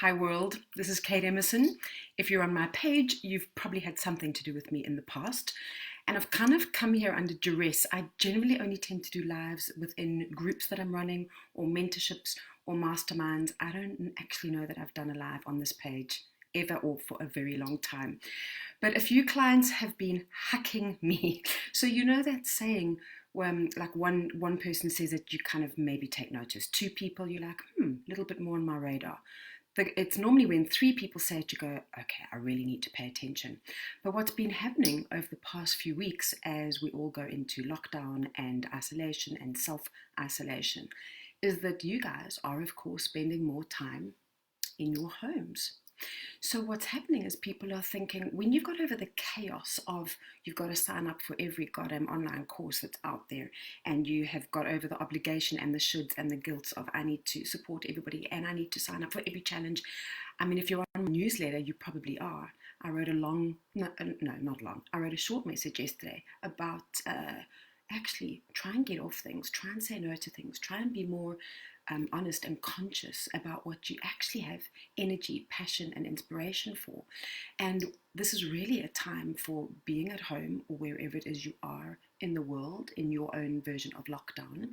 Hi world, this is Kate Emmerson. If you're on my page, you've probably had something to do with me in the past. And I've kind of come here under duress. I generally only tend to do lives within groups that I'm running or mentorships or masterminds. I don't actually know that I've done a live on this page ever or for a very long time. But a few clients have been hacking me. So you know that saying when like one person says that you kind of maybe take notice. Two people, you're like, a little bit more on my radar. It's normally when three people say it, you go, okay, I really need to pay attention. But what's been happening over the past few weeks as we all go into lockdown and isolation and self-isolation is that you guys are, of course, spending more time in your homes. So what's happening is people are thinking, when you've got over the chaos of you've got to sign up for every goddamn online course that's out there, and you have got over the obligation and the shoulds and the guilt of I need to support everybody and I need to sign up for every challenge. I mean, if you're on my newsletter, you probably are. I wrote a I wrote a short message yesterday about actually try and get off things, try and say no to things, try and be more honest and conscious about what you actually have energy, passion, and inspiration for. And this is really a time for being at home or wherever it is you are in the world, in your own version of lockdown.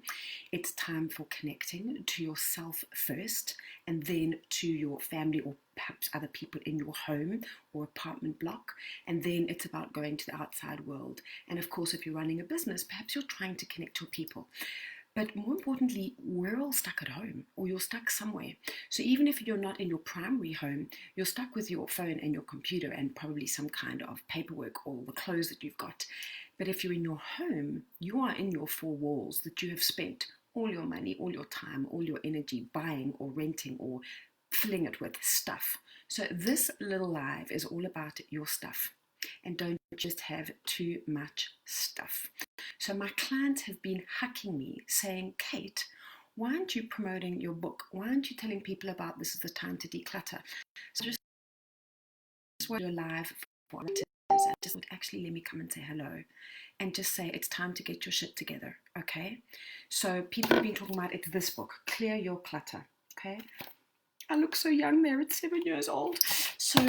It's time for connecting to yourself first and then to your family or perhaps other people in your home or apartment block. And then it's about going to the outside world. And of course, if you're running a business, perhaps you're trying to connect to people. But more importantly, we're all stuck at home or you're stuck somewhere. So even if you're not in your primary home, you're stuck with your phone and your computer and probably some kind of paperwork or the clothes that you've got. But if you're in your home, you are in your four walls that you have spent all your money, all your time, all your energy buying or renting or filling it with stuff. So this little live is all about your stuff. And don't just have too much stuff. So my clients have been hacking me saying, Kate, why aren't you promoting your book? Why aren't you telling people about this is the time to declutter? So just want to do a live for writers. I just would actually let me come and say hello and just say it's time to get your shit together, okay? So people have been talking about it's this book, Clear Your Clutter, okay? I look so young there, it's 7 years old. So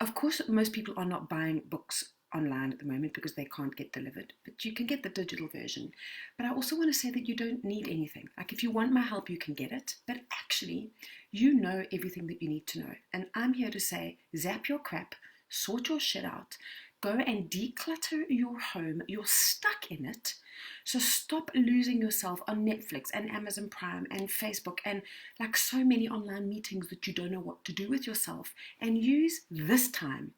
of course, most people are not buying books online at the moment because they can't get delivered, but you can get the digital version. But I also want to say that you don't need anything. Like if you want my help, you can get it, but actually you know everything that you need to know. And I'm here to say, zap your crap, sort your shit out, go and declutter your home. You're stuck in it. So stop losing yourself on Netflix and Amazon Prime and Facebook and like so many online meetings that you don't know what to do with yourself, and use this time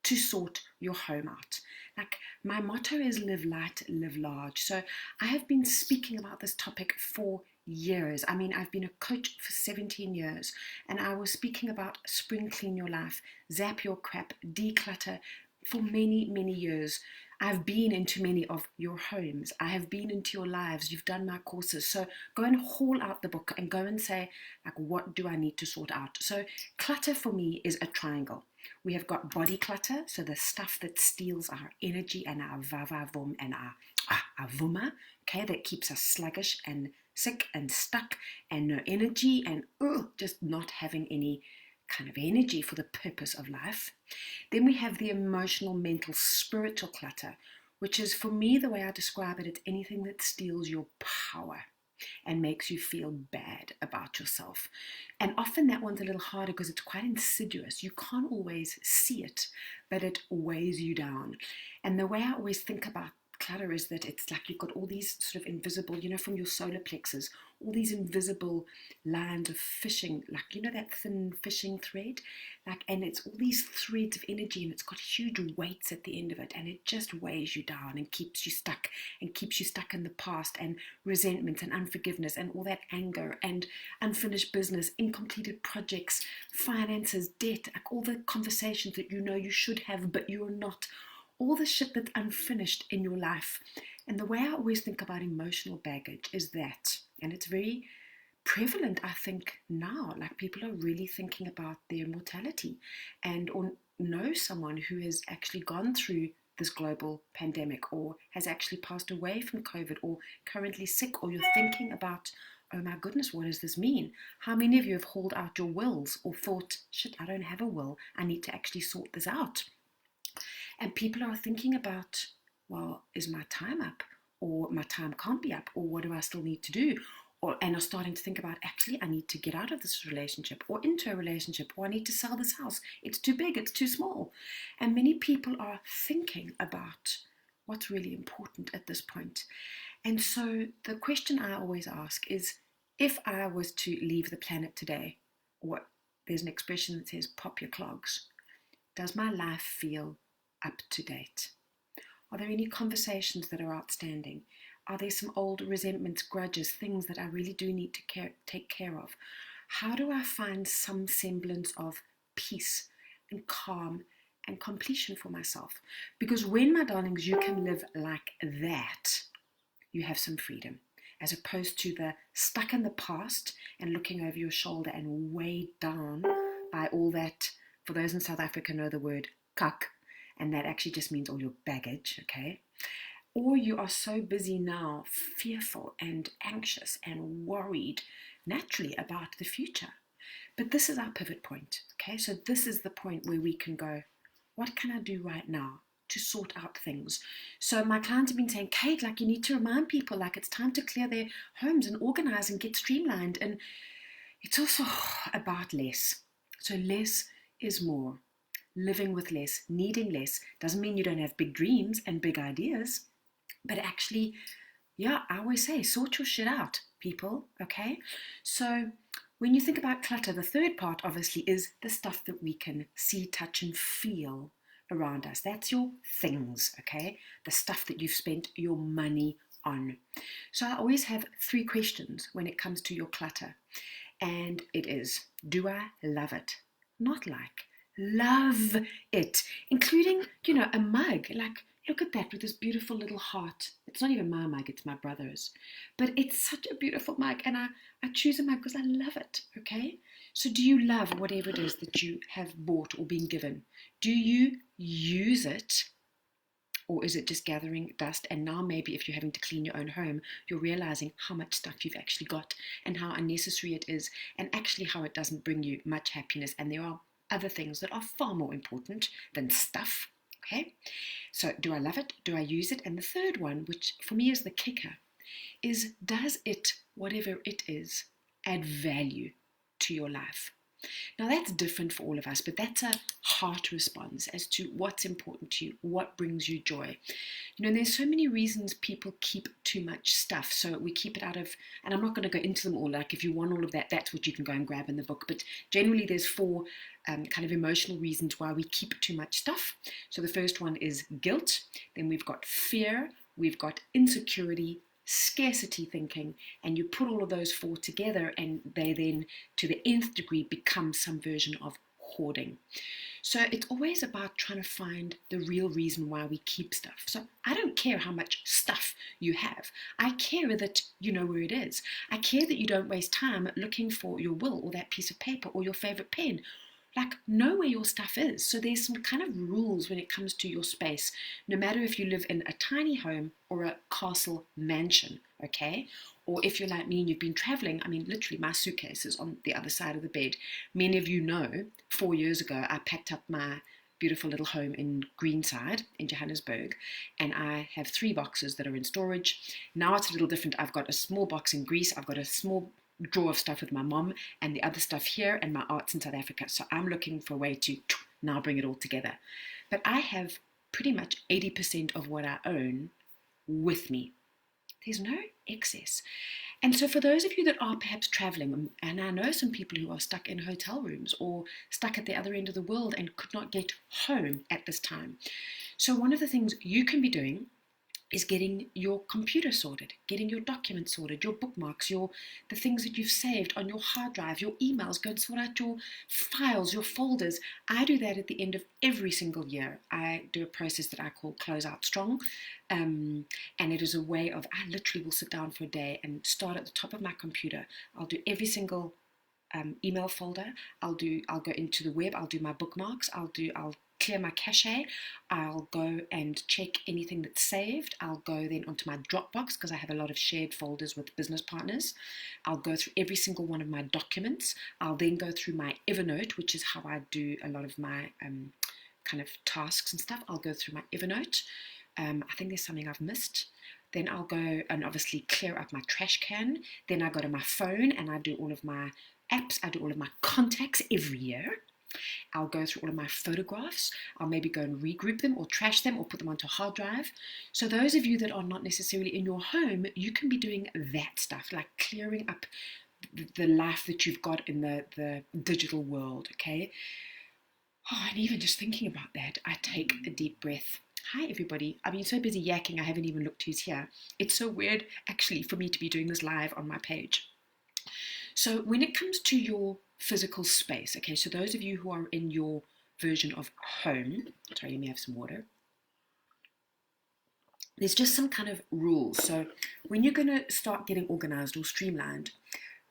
to sort your home out. Like my motto is live light, live large. So I have been speaking about this topic for years. I mean, I've been a coach for 17 years and I was speaking about spring clean your life, zap your crap, declutter for many, many years. I've been into many of your homes. I have been into your lives. You've done my courses. So go and haul out the book and go and say, like, what do I need to sort out? So clutter for me is a triangle. We have got body clutter, so the stuff that steals our energy and our vavavum and our vuma, okay, that keeps us sluggish and sick and stuck and no energy and just not having any kind of energy for the purpose of life. Then we have the emotional, mental, spiritual clutter, which is, for me, the way I describe it, it's anything that steals your power and makes you feel bad about yourself. And often that one's a little harder because it's quite insidious. You can't always see it, but it weighs you down. And the way I always think about clutter is that it's like you've got all these sort of invisible, from your solar plexus, all these invisible lines of fishing, like, that thin fishing thread, and it's all these threads of energy and it's got huge weights at the end of it, and it just weighs you down and keeps you stuck in the past, and resentment and unforgiveness and all that anger and unfinished business, incompleted projects, finances, debt, like all the conversations that you should have but you're not, all the shit that's unfinished in your life. And the way I always think about emotional baggage is that, and it's very prevalent, I think, now, like people are really thinking about their mortality or know someone who has actually gone through this global pandemic or has actually passed away from COVID or currently sick, or you're thinking about, oh my goodness, what does this mean? How many of you have hauled out your wills or thought, shit, I don't have a will, I need to actually sort this out? And people are thinking about, well, is my time up? Or my time can't be up? Or what do I still need to do? And are starting to think about, actually, I need to get out of this relationship or into a relationship, or I need to sell this house. It's too big, it's too small. And many people are thinking about what's really important at this point. And so the question I always ask is, if I was to leave the planet today, or there's an expression that says, pop your clogs, does my life feel up to date? Are there any conversations that are outstanding? Are there some old resentments, grudges, things that I really do need to take care of? How do I find some semblance of peace and calm and completion for myself? Because when, my darlings, you can live like that, you have some freedom, as opposed to the stuck in the past and looking over your shoulder and weighed down by all that. For those in South Africa know the word kak, and that actually just means all your baggage, okay? Or you are so busy now, fearful and anxious and worried, naturally, about the future. But this is our pivot point, okay? So this is the point where we can go, what can I do right now to sort out things? So my clients have been saying, Kate, like, you need to remind people, like, it's time to clear their homes and organize and get streamlined. And it's also about less. So less is more. Living with less, needing less, doesn't mean you don't have big dreams and big ideas. But actually, yeah, I always say, sort your shit out, people, okay? So when you think about clutter, the third part, obviously, is the stuff that we can see, touch, and feel around us. That's your things, okay? The stuff that you've spent your money on. So I always have 3 questions when it comes to your clutter. And it is, do I love it? Not like, love it. Including, a mug, like, look at that with this beautiful little heart. It's not even my mug, it's my brother's. But it's such a beautiful mug, and I choose a mug because I love it, okay? So do you love whatever it is that you have bought or been given? Do you use it? Or is it just gathering dust? And now maybe if you're having to clean your own home, you're realizing how much stuff you've actually got and how unnecessary it is, and actually how it doesn't bring you much happiness. And there are other things that are far more important than stuff. Okay, so do I love it? Do I use it? And the third one, which for me is the kicker, is, does it, whatever it is, add value to your life? Now that's different for all of us, but that's a heart response as to what's important to you, what brings you joy. There's so many reasons people keep too much stuff. So we keep it out of, and I'm not going to go into them all. Like, if you want all of that, that's what you can go and grab in the book. But generally there's 4 kind of emotional reasons why we keep too much stuff. So the first one is guilt. Then we've got fear. We've got insecurity, scarcity thinking, and you put all of those 4 together, and they then, to the nth degree, become some version of hoarding. So it's always about trying to find the real reason why we keep stuff. So I don't care how much stuff you have. I care that you know where it is. I care that you don't waste time looking for your will or that piece of paper or your favorite pen. Like, know where your stuff is. So there's some kind of rules when it comes to your space, no matter if you live in a tiny home or a castle mansion, okay? Or if you're like me and you've been traveling, I mean, literally my suitcase is on the other side of the bed. Many of you know, 4 years ago, I packed up my beautiful little home in Greenside in Johannesburg, and I have 3 boxes that are in storage. Now it's a little different. I've got a small box in Greece. I've got a small drawer of stuff with my mom, and the other stuff here, and my arts in South Africa. So I'm looking for a way to now bring it all together. But I have pretty much 80% of what I own with me. There's no excess. And so for those of you that are perhaps traveling, and I know some people who are stuck in hotel rooms or stuck at the other end of the world and could not get home at this time. So one of the things you can be doing is getting your computer sorted, getting your documents sorted, your bookmarks, the things that you've saved on your hard drive, your emails. Go and sort out your files, your folders. I do that at the end of every single year. I do a process that I call Close Out Strong, and it is a way of, I literally will sit down for a day and start at the top of my computer. I'll do every single email folder. I'll go into the web. I'll do my bookmarks. I'll clear my cache. I'll go and check anything that's saved. I'll go then onto my Dropbox because I have a lot of shared folders with business partners. I'll go through every single one of my documents. I'll then go through my Evernote, which is how I do a lot of my kind of tasks and stuff. I'll go through my Evernote. I think there's something I've missed. Then I'll go and obviously clear up my trash can. Then I go to my phone and I do all of my apps. I do all of my contacts every year. I'll go through all of my photographs. I'll maybe go and regroup them or trash them or put them onto a hard drive. So those of you that are not necessarily in your home, you can be doing that stuff, like clearing up the life that you've got in the digital world, okay? Oh, and even just thinking about that, I take a deep breath. Hi, everybody. I've been so busy yakking, I haven't even looked who's here. It's so weird, actually, for me to be doing this live on my page. So when it comes to your physical space, okay, so those of you who are in your version of home, sorry, let me have some water. There's just some kind of rules. So when you're going to start getting organized or streamlined,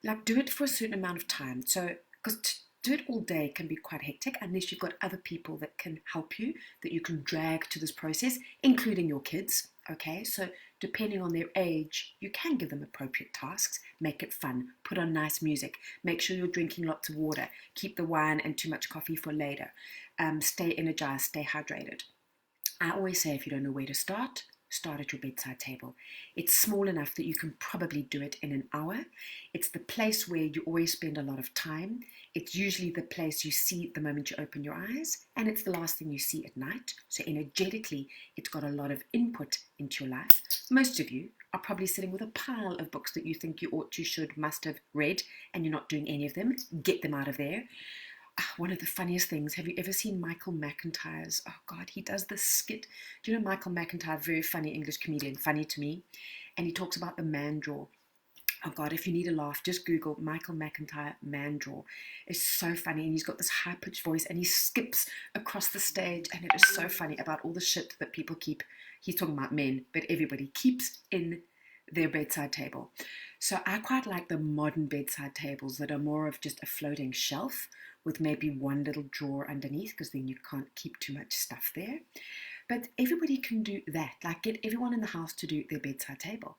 like do it for a certain amount of time. So, because do it all day can be quite hectic unless you've got other people that can help you, that you can drag to this process, including your kids, okay? So depending on their age, you can give them appropriate tasks, make it fun, put on nice music, make sure you're drinking lots of water, keep the wine and too much coffee for later, stay energized, stay hydrated. I always say if you don't know where to start at your bedside table. It's small enough that you can probably do it in an hour. It's the place where you always spend a lot of time. It's usually the place you see the moment you open your eyes, and it's the last thing you see at night. So energetically, it's got a lot of input into your life. Most of you are probably sitting with a pile of books that you think you ought to, should, must have read, and you're not doing any of them. Get them out of there. One of the funniest things, have you ever seen Michael McIntyre's, oh God, he does this skit. Do you know Michael McIntyre, very funny English comedian, funny to me, and he talks about the man drawer. Oh God, if you need a laugh, just Google Michael McIntyre man drawer. It's so funny, and he's got this high-pitched voice, and he skips across the stage, and it is so funny about all the shit that people keep, he's talking about men, but everybody keeps in their bedside table. So I quite like the modern bedside tables that are more of just a floating shelf with maybe one little drawer underneath, because then you can't keep too much stuff there. But everybody can do that, like get everyone in the house to do their bedside table.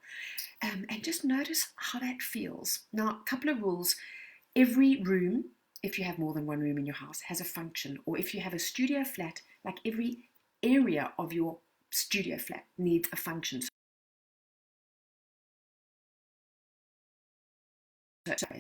And just notice how that feels. Now, a couple of rules. Every room, if you have more than one room in your house, has a function. Or if you have a studio flat, like every area of your studio flat needs a function.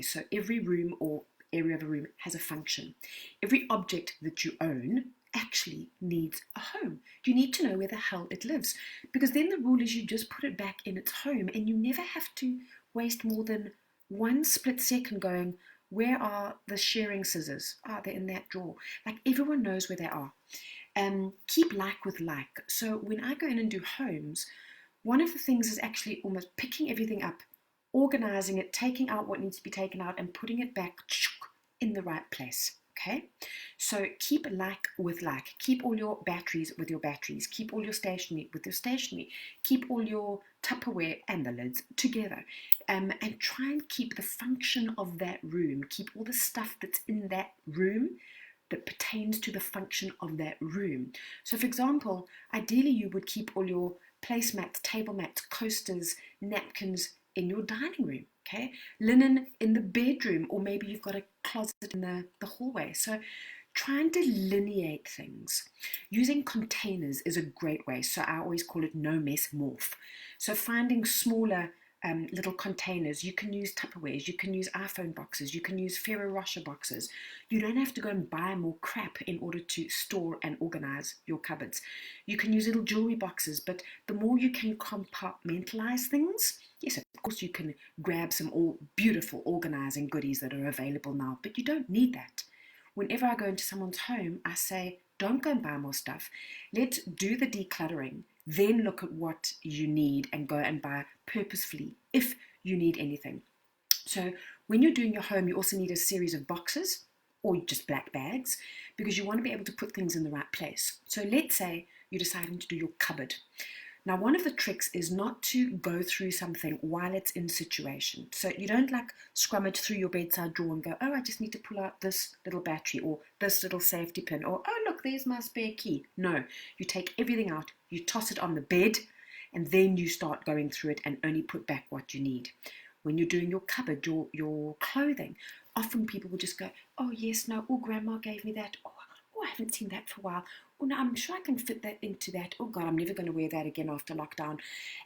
So every room or area of a room has a function. Every object that you own actually needs a home. You need to know where the hell it lives, because then the rule is you just put it back in its home, and you never have to waste more than one split second going, where are the shearing scissors? They're in that drawer. Like, everyone knows where they are. Keep like with like. So when I go in and do homes, one of the things is actually almost picking everything up, organizing it, taking out what needs to be taken out, and putting it back in the right place. Okay, so keep like with like. Keep all your batteries with your batteries. Keep all your stationery with your stationery. Keep all your Tupperware and the lids together. And try and keep the function of that room. Keep all the stuff that's in that room that pertains to the function of that room. So for example, ideally you would keep all your placemats, table mats, coasters, napkins in your dining room, okay? Linen in the bedroom, or maybe you've got a closet in the hallway. So try and delineate things. Using containers is a great way. So I always call it no mess morph. So finding smaller little containers. You can use Tupperwares, you can use iPhone boxes, you can use Ferrero Rocher boxes. You don't have to go and buy more crap in order to store and organize your cupboards. You can use little jewelry boxes, but the more you can compartmentalize things, yes, of course you can grab some all beautiful organizing goodies that are available now, but you don't need that. Whenever I go into someone's home, I say, don't go and buy more stuff. Let's do the decluttering. Then look at what you need and go and buy purposefully if you need anything. So when you're doing your home, you also need a series of boxes or just black bags, because you want to be able to put things in the right place. So let's say you're deciding to do your cupboard. Now, one of the tricks is not to go through something while it's in situation. So you don't like scrummage through your bedside drawer and go, oh, I just need to pull out this little battery or this little safety pin, or, oh, look, there's my spare key. No, you take everything out, you toss it on the bed, and then you start going through it and only put back what you need. When you're doing your cupboard, your clothing, often people will just go, oh yes, no, oh grandma gave me that, oh I haven't seen that for a while, oh no, I'm sure I can fit that into that, oh God, I'm never going to wear that again after lockdown.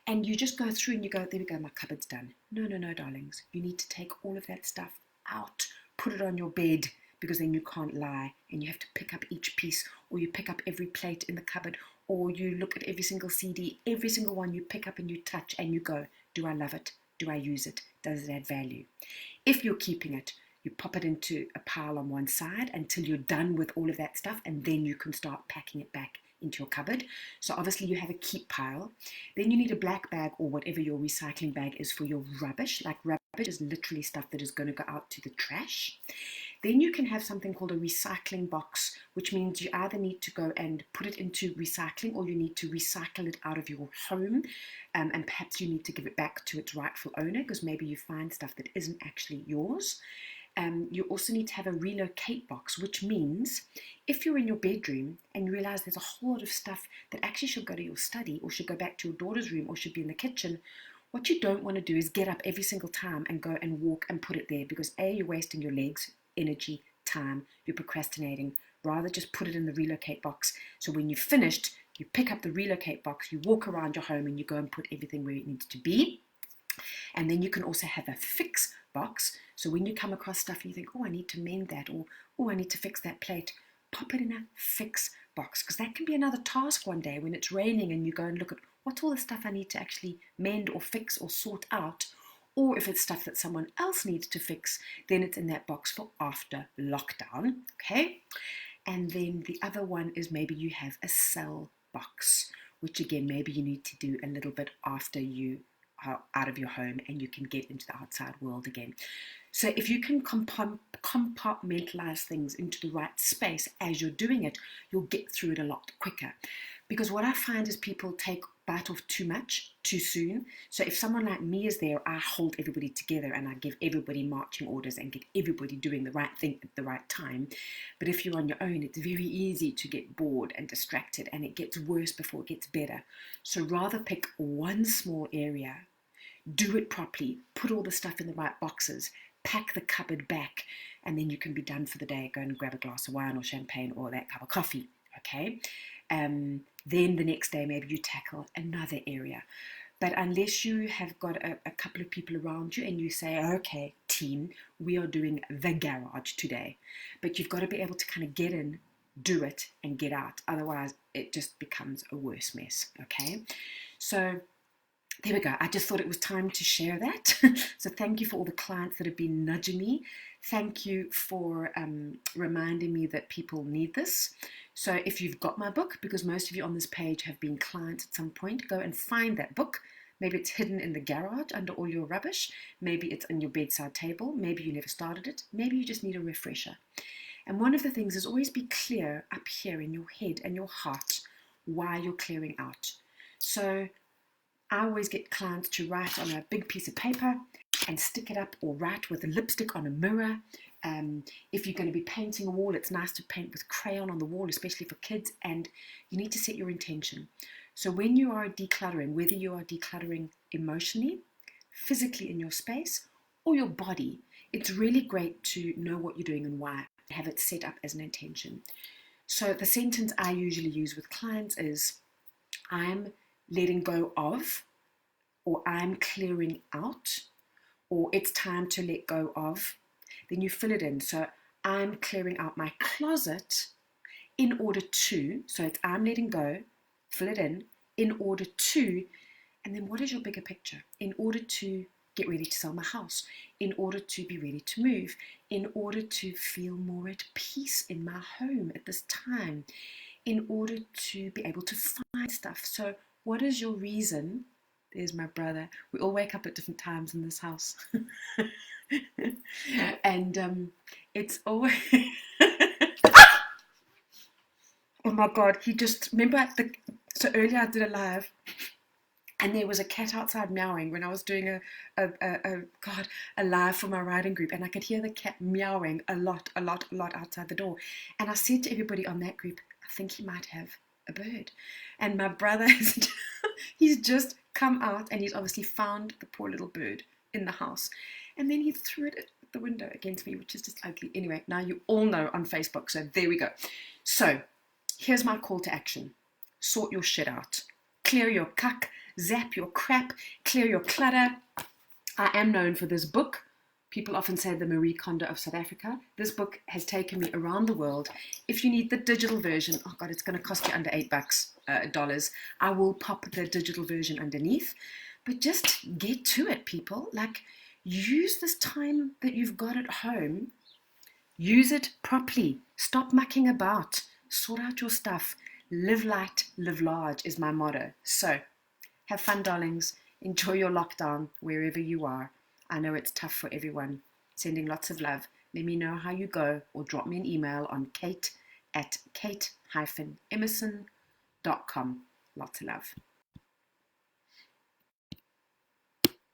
And you just go through and you go, there we go, my cupboard's done. No, no, no, darlings, you need to take all of that stuff out, put it on your bed, because then you can't lie and you have to pick up each piece, or you pick up every plate in the cupboard, or you look at every single CD, every single one you pick up and you touch and you go, do I love it? Do I use it? Does it add value? If you're keeping it, you pop it into a pile on one side until you're done with all of that stuff, and then you can start packing it back into your cupboard. So obviously you have a keep pile. Then you need a black bag or whatever your recycling bag is for your rubbish. Like rubbish is literally stuff that is going to go out to the trash. Then you can have something called a recycling box, which means you either need to go and put it into recycling, or you need to recycle it out of your home, and perhaps you need to give it back to its rightful owner, because maybe you find stuff that isn't actually yours. You also need to have a relocate box, which means if you're in your bedroom and you realize there's a whole lot of stuff that actually should go to your study or should go back to your daughter's room or should be in the kitchen, what you don't want to do is get up every single time and go and walk and put it there, because A, you're wasting your legs, energy, time, you're procrastinating. Rather just put it in the relocate box. So when you've finished, you pick up the relocate box, you walk around your home and you go and put everything where it needs to be. And then you can also have a fix box. So when you come across stuff and you think, oh, I need to mend that, or oh, I need to fix that plate, pop it in a fix box, because that can be another task one day when it's raining and you go and look at what's all the stuff I need to actually mend or fix or sort out. Or if it's stuff that someone else needs to fix, then it's in that box for after lockdown, okay? And then the other one is maybe you have a sell box, which again, maybe you need to do a little bit after you are out of your home and you can get into the outside world again. So if you can compartmentalize things into the right space as you're doing it, you'll get through it a lot quicker. Because what I find is people take bite off too much, too soon. So if someone like me is there, I hold everybody together and I give everybody marching orders and get everybody doing the right thing at the right time. But if you're on your own, it's very easy to get bored and distracted, and it gets worse before it gets better. So rather pick one small area, do it properly, put all the stuff in the right boxes, pack the cupboard back, and then you can be done for the day. Go and grab a glass of wine or champagne or that cup of coffee, okay? Then the next day maybe you tackle another area. But unless you have got a couple of people around you and you say, okay, team, we are doing the garage today. But you've got to be able to kind of get in, do it, and get out. Otherwise, it just becomes a worse mess, okay? So there we go. I just thought it was time to share that. So thank you for all the clients that have been nudging me. Thank you for reminding me that people need this. So if you've got my book, because most of you on this page have been clients at some point, go and find that book. Maybe it's hidden in the garage under all your rubbish. Maybe it's on your bedside table. Maybe you never started it. Maybe you just need a refresher. And one of the things is always be clear up here in your head and your heart why you're clearing out. So I always get clients to write on a big piece of paper and stick it up, or write with a lipstick on a mirror. If you're going to be painting a wall, it's nice to paint with crayon on the wall, especially for kids, and you need to set your intention. So when you are decluttering, whether you are decluttering emotionally, physically in your space, or your body, it's really great to know what you're doing and why, have it set up as an intention. So the sentence I usually use with clients is, I'm letting go of, or I'm clearing out, or it's time to let go of. Then you fill it in. So I'm clearing out my closet in order to, so it's I'm letting go, fill it in order to, and then what is your bigger picture? In order to get ready to sell my house, in order to be ready to move, in order to feel more at peace in my home at this time, in order to be able to find stuff. So what is your reason? There's my brother. We all wake up at different times in this house. And it's always... Oh my God, he just... Remember so earlier I did a live and there was a cat outside meowing when I was doing a live for my writing group, and I could hear the cat meowing a lot outside the door. And I said to everybody on that group, I I think he might have a bird. And my brother, he's just come out and he's obviously found the poor little bird in the house. And then he threw it at the window against me, which is just ugly. Anyway, now you all know on Facebook, so there we go. So here's my call to action. Sort your shit out. Clear your cuck, zap your crap, clear your clutter. I am known for this book. People often say the Marie Kondo of South Africa. This book has taken me around the world. If you need the digital version, oh God, it's going to cost you under $8. I will pop the digital version underneath. But just get to it, people. Like, use this time that you've got at home. Use it properly. Stop mucking about. Sort out your stuff. Live light, live large is my motto. So, have fun, darlings. Enjoy your lockdown wherever you are. I know it's tough for everyone. Sending lots of love. Let me know how you go or drop me an email on kate@kate-emerson.com. Lots of love.